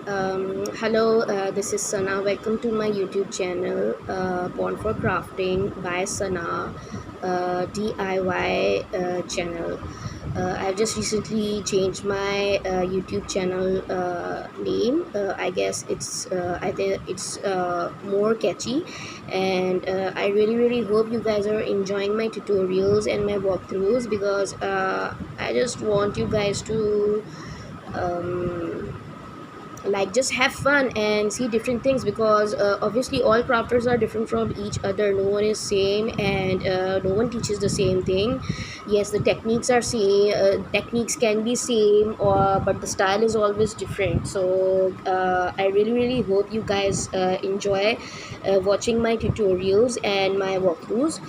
Hello, this is Sana. Welcome to my YouTube channel, Born for Crafting by Sana, DIY channel. I've just recently changed my YouTube channel name. I guess I think it's more catchy, and I really hope you guys are enjoying my tutorials and my walkthroughs because I just want you guys to. Um, like just have fun and see different things because obviously all crafters are different from each other. No one is same, and no one teaches the same thing. Yes, the techniques are same, techniques can be same, or but the style is always different. So I really hope you guys enjoy watching my tutorials and my walkthroughs.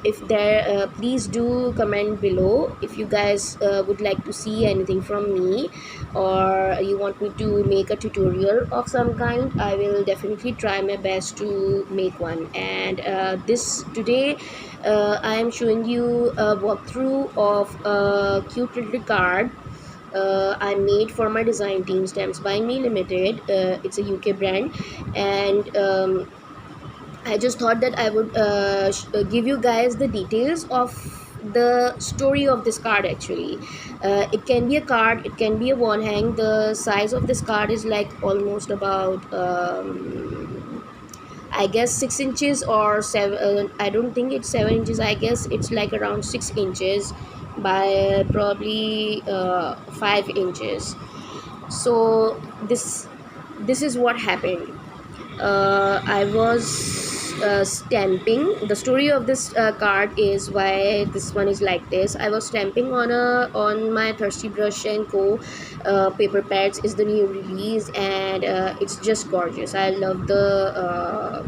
If there Please do comment below if you guys would like to see anything from me, or you want me to make a tutorial of some kind. I will definitely try my best to make one. And this today I am showing you a walkthrough of a cute little card I made for my design team, Stamps by Me Limited. It's a UK brand, and I just thought that I would give you guys the details of the story of this card. Actually, it can be a card, it can be a wall hang. The size of this card is like almost about I guess 6 inches or seven. I don't think it's 7 inches. I guess it's like around 6 inches by probably 5 inches. So this is what happened. I was stamping. The story of this card is why this one is like this. I was stamping on my Thirsty Brush and Co. Paper pads. Is the new release, and it's just gorgeous. I love the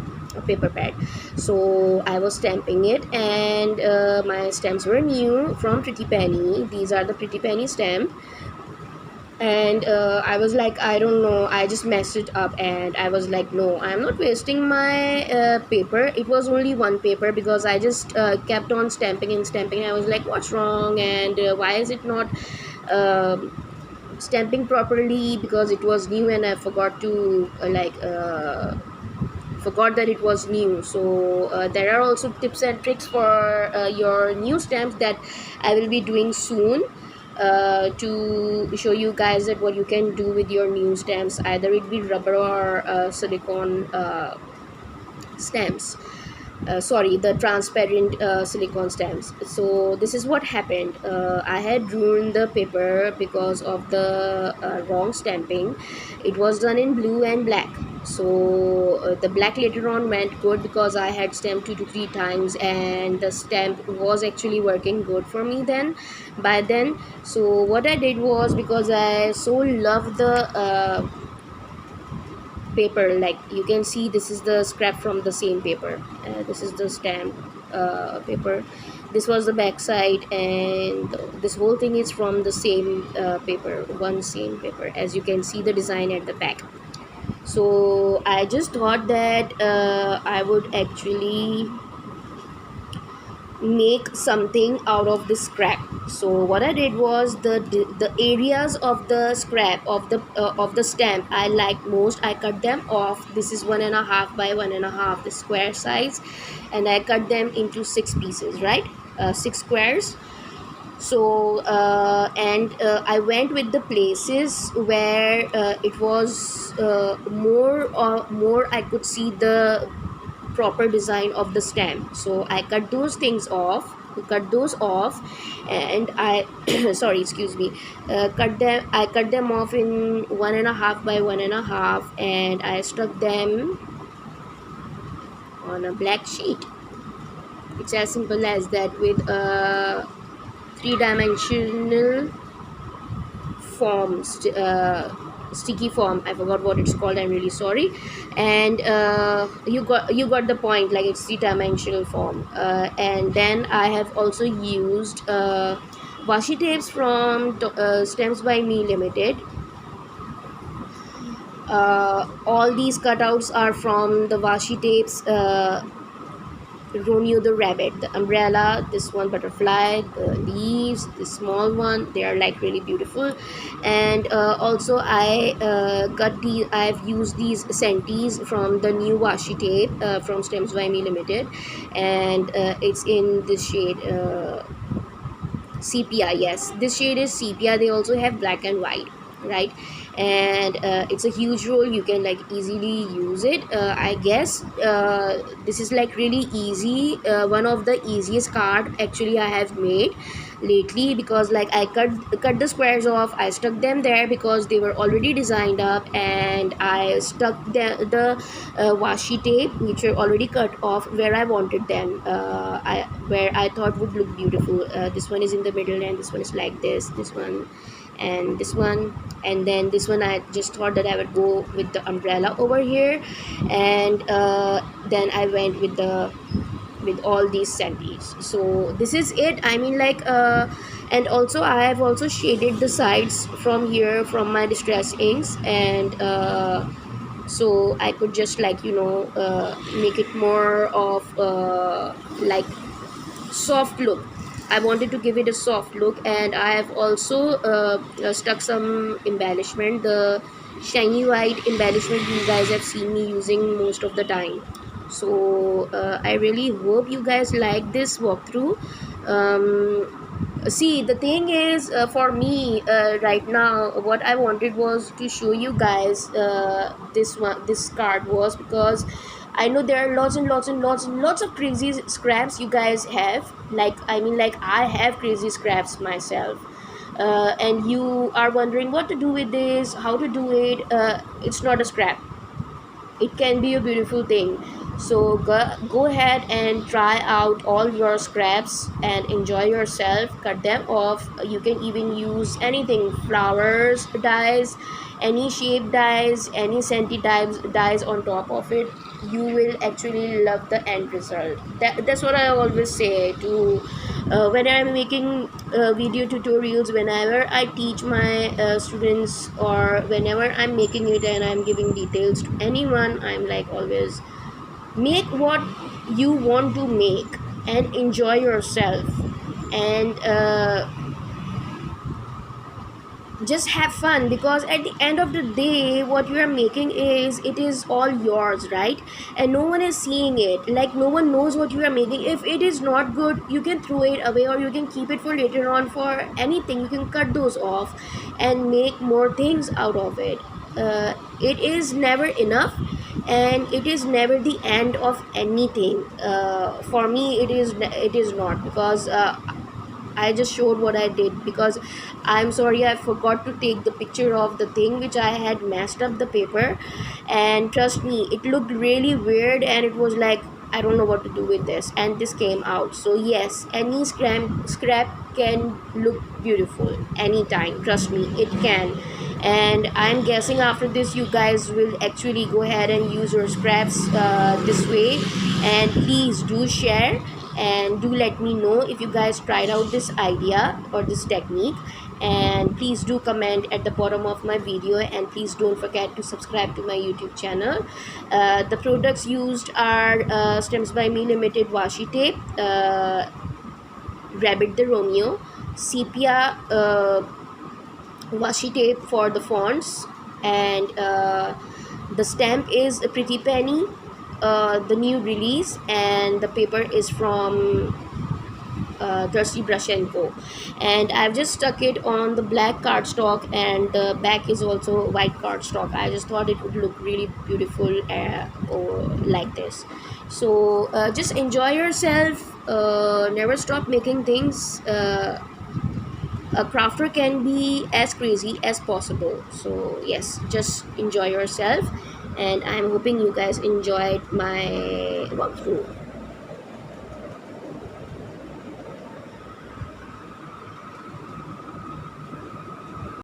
paper pad. So I was stamping it, and my stamps were new from Pretty Penny. These are the Pretty Penny stamp, and I was like, I don't know, I just messed it up, and I was like, no, I'm not wasting my paper. It was only one paper because I just kept on stamping and stamping. I was like, what's wrong, and why is it not um stamping properly, because it was new and I forgot to forgot that it was new. So there are also tips and tricks for your new stamps that I will be doing soon, to show you guys that what you can do with your new stamps, either it be rubber or silicone stamps. Sorry, the transparent silicone stamps. So this is what happened. I had ruined the paper because of the wrong stamping. It was done in blue and black. So the black later on went good because I had stamped 2 to 3 times, and the stamp was actually working good for me then by then. So what I did was, because I so loved the paper, like you can see, this is the scrap from the same paper. This is the stamp paper. This was the back side, and this whole thing is from the same paper, one same paper, as you can see the design at the back. So I just thought that I would actually make something out of the scrap. So what I did was, the areas of the scrap of the stamp I like most, I cut them off. This is 1.5 by 1.5, the square size, and I cut them into 6 pieces, right? 6 squares. So and I went with the places where it was more I could see the proper design of the stamp. So I cut those off, and I sorry, excuse me, I cut them off in 1.5 by 1.5, and I stuck them on a black sheet. It's as simple as that, with a three-dimensional forms, sticky form. I forgot what it's called, I'm really sorry. And you got the point, like it's three-dimensional form. And then I have also used washi tapes from Stamps by Me Limited. All these cutouts are from the washi tapes Romeo the rabbit, the umbrella, this one butterfly, the leaves, the small one, they are like really beautiful. And also I've used these Sentis from the new washi tape from Stems by Me Limited, and it's in this shade sepia. Yes, this shade is sepia. They also have black and white, right? And it's a huge roll, you can like easily use it. I guess this is like really easy, one of the easiest card actually I have made lately, because like I cut the squares off, I stuck them there because they were already designed up, and I stuck the washi tape which were already cut off where I wanted them, where I thought would look beautiful. This one is in the middle, and this one is like this one, and this one, and then this one I just thought that I would go with the umbrella over here. And then I went with all these Sentis. So this is it, I mean like and also I have also shaded the sides from here from my distress inks, and so I could just like make it more of like soft look. I wanted to give it a soft look, and I have also stuck some embellishment, the shiny white embellishment you guys have seen me using most of the time. So I really hope you guys like this walkthrough. See, the thing is, for me right now, what I wanted was to show you guys this card was because I know there are lots and lots and lots and lots of crazy scraps you guys have. Like, I mean, like I have crazy scraps myself. And you are wondering what to do with this, how to do it. It's not a scrap, it can be a beautiful thing. So go ahead and try out all your scraps and enjoy yourself, cut them off. You can even use anything, flowers dyes, any shape dyes, any scenty dyes on top of it. You will actually love the end result. That's what I always say to when I'm making video tutorials, whenever I teach my students, or whenever I'm making it and I'm giving details to anyone, I'm like always make what you want to make and enjoy yourself, and just have fun, because at the end of the day what you are making is, it is all yours, right? And no one is seeing it, like no one knows what you are making. If it is not good, you can throw it away, or you can keep it for later on, for anything. You can cut those off and make more things out of it. It is never enough, and it is never the end of anything. For me it is not, because I just showed what I did, because I'm sorry I forgot to take the picture of the thing which I had messed up the paper, and trust me, it looked really weird, and it was like I don't know what to do with this, and this came out. So yes, any scrap can look beautiful anytime, trust me, it can. And I'm guessing after this you guys will actually go ahead and use your scraps this way. And please do share, and do let me know if you guys tried out this idea or this technique, and please do comment at the bottom of my video, and please don't forget to subscribe to my YouTube channel. The products used are Stems by Me Limited washi tape, Rabbit the Romeo, sepia washi tape for the fonts, and the stamp is a Pretty Penny, the new release, and the paper is from Thirsty Brush and Co. And I've just stuck it on the black cardstock, and the back is also white cardstock. I just thought it would look really beautiful or like this. So just enjoy yourself, never stop making things. A crafter can be as crazy as possible. So yes, just enjoy yourself, and I'm hoping you guys enjoyed my walkthrough.